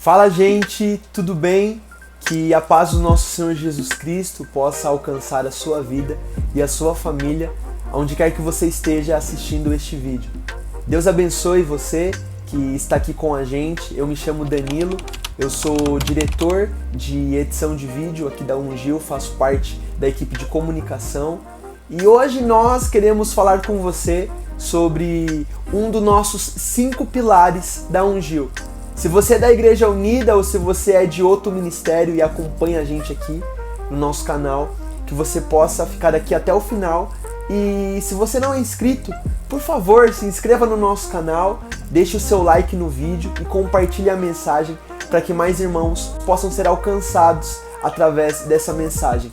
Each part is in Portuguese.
Fala, gente, tudo bem? Que a paz do nosso Senhor Jesus Cristo possa alcançar a sua vida e a sua família, onde quer que você esteja assistindo este vídeo. Deus abençoe você que está aqui com a gente. Eu me chamo Danilo, eu sou diretor de edição de vídeo aqui da Ungil, faço parte da equipe de comunicação. E hoje nós queremos falar com você sobre um dos nossos 5 pilares da Ungil. Se você é da Igreja Unida ou se você é de outro ministério e acompanha a gente aqui no nosso canal, que você possa ficar aqui até o final. E se você não é inscrito, por favor, se inscreva no nosso canal, deixe o seu like no vídeo e compartilhe a mensagem para que mais irmãos possam ser alcançados através dessa mensagem.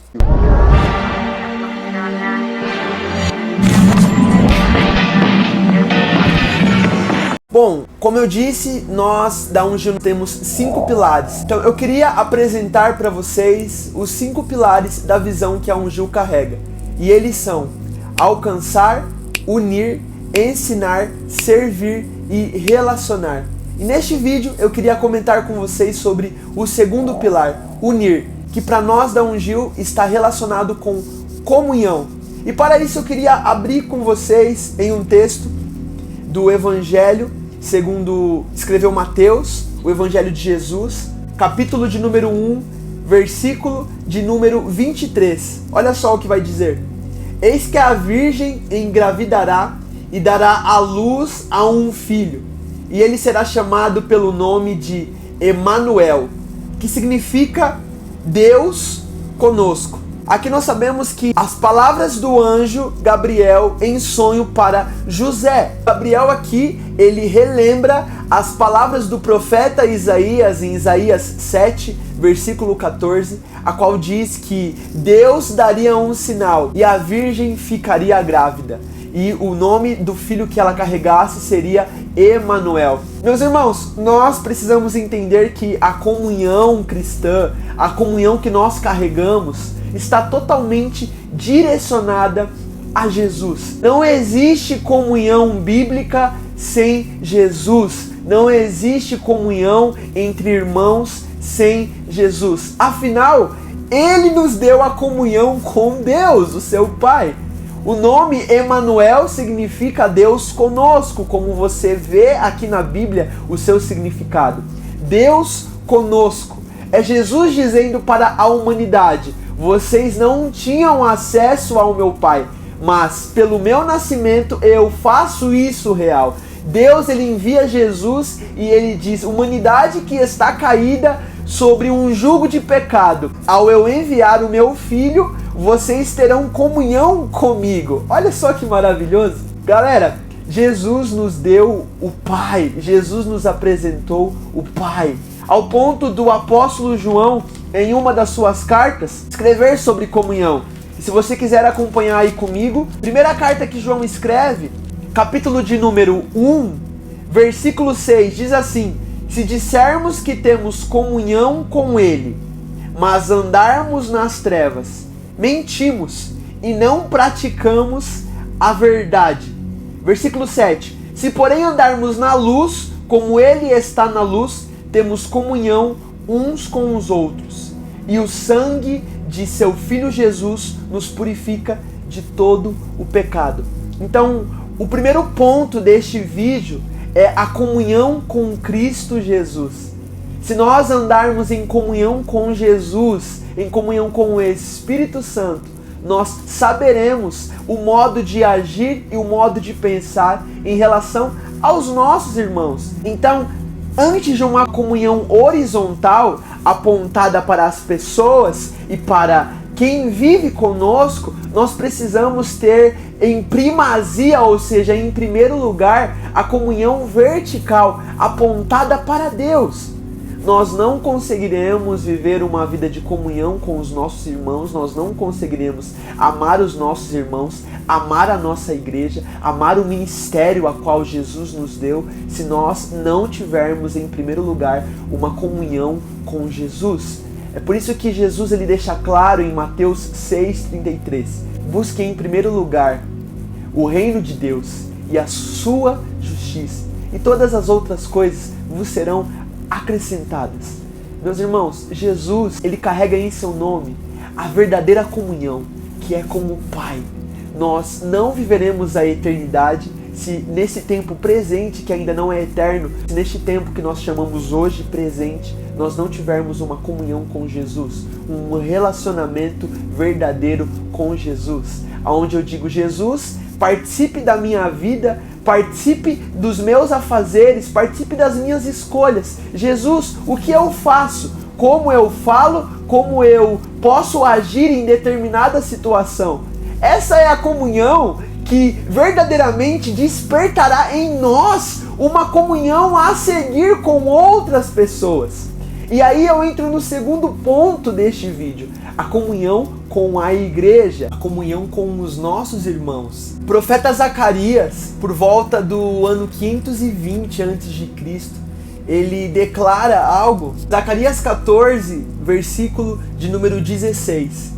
Bom, como eu disse, nós da Ungil temos 5 pilares. Então eu queria apresentar para vocês os 5 pilares da visão que a Ungil carrega. E eles são alcançar, unir, ensinar, servir e relacionar. E neste vídeo eu queria comentar com vocês sobre o segundo pilar, unir, que para nós da Ungil está relacionado com comunhão. E para isso eu queria abrir com vocês em um texto do Evangelho segundo escreveu Mateus, o Evangelho de Jesus, capítulo de número 1, versículo de número 23. Olha só o que vai dizer. Eis que a virgem engravidará e dará à luz a um filho, e ele será chamado pelo nome de Emanuel, que significa Deus conosco. Aqui nós sabemos que as palavras do anjo Gabriel em sonho para José. Gabriel aqui, ele relembra as palavras do profeta Isaías em Isaías 7, versículo 14, a qual diz que Deus daria um sinal e a virgem ficaria grávida. E o nome do filho que ela carregasse seria Emanuel. Meus irmãos, nós precisamos entender que a comunhão cristã, a comunhão que nós carregamos, está totalmente direcionada a Jesus. Não existe comunhão bíblica sem Jesus. Não existe comunhão entre irmãos sem Jesus. Afinal, Ele nos deu a comunhão com Deus, o seu Pai. O nome Emanuel significa Deus conosco, como você vê aqui na Bíblia o seu significado. Deus conosco. É Jesus dizendo para a humanidade: vocês não tinham acesso ao meu Pai, mas pelo meu nascimento eu faço isso real. Deus, ele envia Jesus e ele diz: humanidade que está caída sobre um jugo de pecado, ao eu enviar o meu filho, vocês terão comunhão comigo. Olha só que maravilhoso. Galera, Jesus nos deu o Pai, Jesus nos apresentou o Pai, ao ponto do apóstolo João, em uma das suas cartas, escrever sobre comunhão. E se você quiser acompanhar aí comigo, primeira carta que João escreve, capítulo de número 1, versículo 6, diz assim: se dissermos que temos comunhão com Ele, mas andarmos nas trevas, mentimos e não praticamos a verdade. Versículo 7, se porém andarmos na luz, como Ele está na luz, temos comunhão uns com os outros, e o sangue de seu Filho Jesus nos purifica de todo o pecado. Então, o primeiro ponto deste vídeo é a comunhão com Cristo Jesus. Se nós andarmos em comunhão com Jesus, em comunhão com o Espírito Santo, nós saberemos o modo de agir e o modo de pensar em relação aos nossos irmãos. Então, antes de uma comunhão horizontal apontada para as pessoas e para quem vive conosco, nós precisamos ter em primazia, ou seja, em primeiro lugar, a comunhão vertical apontada para Deus. Nós não conseguiremos viver uma vida de comunhão com os nossos irmãos, nós não conseguiremos amar os nossos irmãos, amar a nossa igreja, amar o ministério a qual Jesus nos deu, se nós não tivermos em primeiro lugar uma comunhão com Jesus. É por isso que Jesus ele deixa claro em Mateus 6,33: busque em primeiro lugar o reino de Deus e a sua justiça, e todas as outras coisas vos serão acrescentadas. Meus irmãos, Jesus, ele carrega em seu nome a verdadeira comunhão, que é com o Pai. Nós não viveremos a eternidade se nesse tempo presente, que ainda não é eterno, se neste tempo que nós chamamos hoje presente, nós não tivermos uma comunhão com Jesus, um relacionamento verdadeiro com Jesus, onde eu digo: Jesus, participe da minha vida, participe dos meus afazeres, participe das minhas escolhas. Jesus, o que eu faço? Como eu falo? Como eu posso agir em determinada situação? Essa é a comunhão que verdadeiramente despertará em nós uma comunhão a seguir com outras pessoas. E aí eu entro no segundo ponto deste vídeo: a comunhão com a igreja, a comunhão com os nossos irmãos. O profeta Zacarias, por volta do ano 520 a.C., ele declara algo. Zacarias 14, versículo de número 16.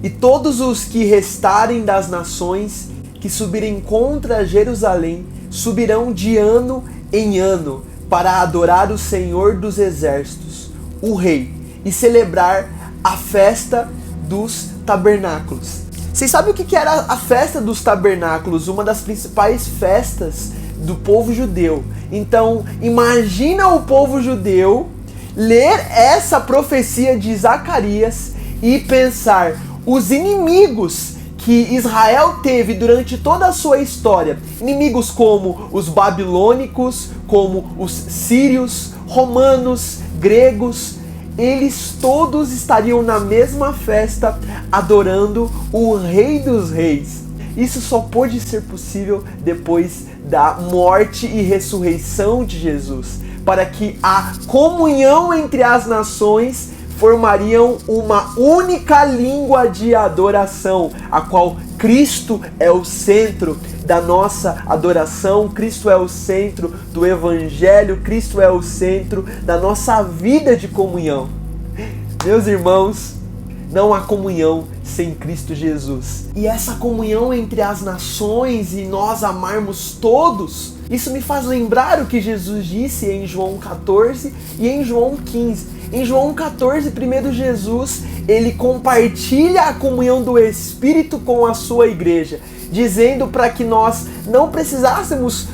E todos os que restarem das nações que subirem contra Jerusalém subirão de ano em ano para adorar o Senhor dos Exércitos, o Rei, e celebrar a festa dos tabernáculos. Vocês sabem o que era a festa dos tabernáculos? Uma das principais festas do povo judeu. Então, imagina o povo judeu ler essa profecia de Zacarias e pensar: os inimigos que Israel teve durante toda a sua história, inimigos como os babilônicos, como os sírios, romanos, gregos, eles todos estariam na mesma festa adorando o Rei dos Reis. Isso só pôde ser possível depois da morte e ressurreição de Jesus, para que a comunhão entre as nações formariam uma única língua de adoração, a qual Cristo é o centro da nossa adoração, Cristo é o centro do Evangelho, Cristo é o centro da nossa vida de comunhão. Meus irmãos, não há comunhão sem Cristo Jesus. E essa comunhão entre as nações e nós amarmos todos, isso me faz lembrar o que Jesus disse em João 14 e em João 15. Em João 14, primeiro Jesus, ele compartilha a comunhão do Espírito com a sua igreja, dizendo para que nós não precisássemos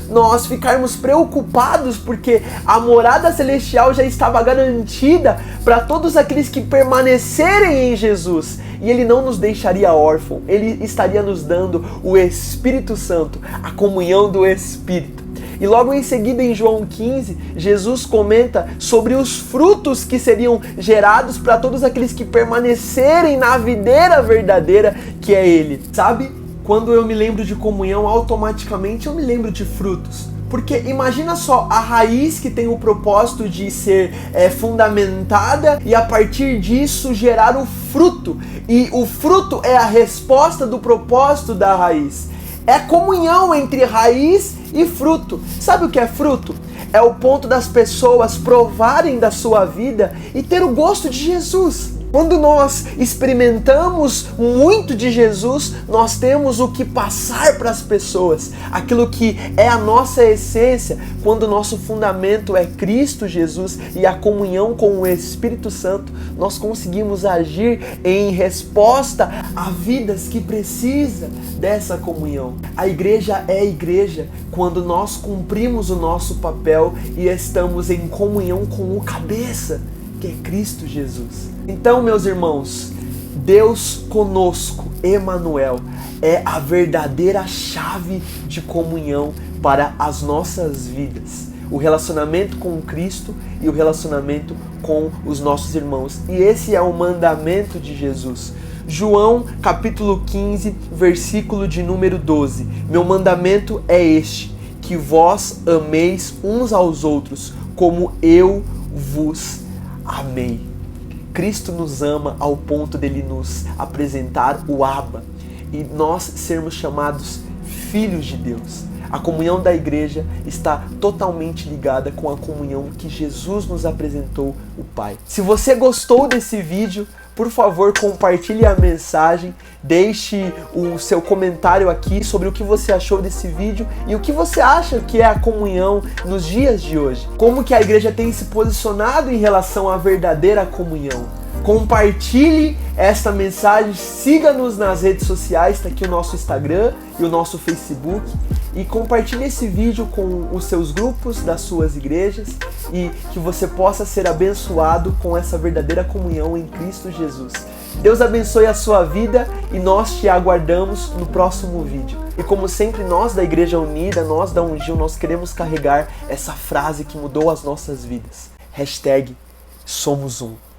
ficarmos preocupados, porque a morada celestial já estava garantida para todos aqueles que permanecerem em Jesus. E ele não nos deixaria órfãos, ele estaria nos dando o Espírito Santo, a comunhão do Espírito. E logo em seguida, em João 15, Jesus comenta sobre os frutos que seriam gerados para todos aqueles que permanecerem na videira verdadeira, que é Ele. Sabe, quando eu me lembro de comunhão, automaticamente eu me lembro de frutos. Porque imagina só, a raiz que tem o propósito de ser fundamentada e a partir disso gerar o fruto. E o fruto é a resposta do propósito da raiz. É comunhão entre raiz e fruto. Sabe o que é fruto? É o ponto das pessoas provarem da sua vida e ter o gosto de Jesus. Quando nós experimentamos muito de Jesus, nós temos o que passar para as pessoas, aquilo que é a nossa essência. Quando o nosso fundamento é Cristo Jesus e a comunhão com o Espírito Santo, nós conseguimos agir em resposta a vidas que precisam dessa comunhão. A igreja é igreja quando nós cumprimos o nosso papel e estamos em comunhão com o cabeça, que é Cristo Jesus. Então, meus irmãos, Deus conosco, Emanuel, é a verdadeira chave de comunhão para as nossas vidas. O relacionamento com Cristo e o relacionamento com os nossos irmãos. E esse é o mandamento de Jesus. João capítulo 15, versículo de número 12. Meu mandamento é este, que vós ameis uns aos outros, como eu vos amei. Cristo nos ama ao ponto dele nos apresentar o Abba e nós sermos chamados filhos de Deus. A comunhão da igreja está totalmente ligada com a comunhão que Jesus nos apresentou, o Pai. Se você gostou desse vídeo, por favor, compartilhe a mensagem, deixe o seu comentário aqui sobre o que você achou desse vídeo e o que você acha que é a comunhão nos dias de hoje. Como que a igreja tem se posicionado em relação à verdadeira comunhão. Compartilhe esta mensagem, siga-nos nas redes sociais, está aqui o nosso Instagram e o nosso Facebook, e compartilhe esse vídeo com os seus grupos das suas igrejas e que você possa ser abençoado com essa verdadeira comunhão em Cristo Jesus. Deus abençoe a sua vida e nós te aguardamos no próximo vídeo. E como sempre, nós da Igreja Unida, nós da Ungil, nós queremos carregar essa frase que mudou as nossas vidas. #SomosUm.